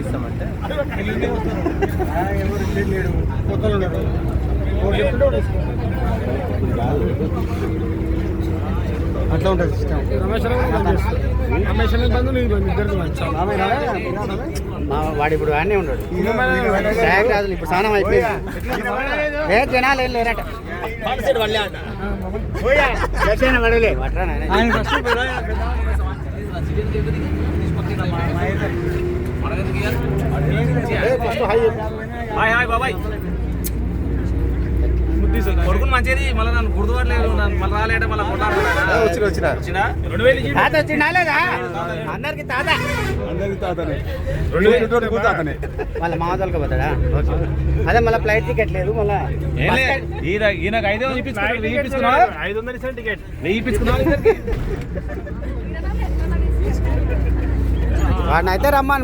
ఇస్తామంటే అట్లా ఉంటుంది సిస్టమ్. వాడు ఇప్పుడు అన్నీ ఉన్నాడు అసలు ఇప్పుడు స్నానం అయిపోయింది. జనాలు ఏం లేరట కొడుకుని మంచిది మళ్ళీ నన్ను గుర్తుపట్టలేదు, మళ్ళీ రాలేట మళ్ళీ తాత వచ్చిందా లేదా? అందరికి తాత మళ్ళీ మామూలుగా పోతాడా? అదే మళ్ళీ ఫ్లైట్ టికెట్ లేదు. మళ్ళీ ఈయనకు 500 ఇప్పించుకున్నా, 500 టికెట్ 1000 ఇప్పించుకున్నా. వాడిని అయితే రమ్మని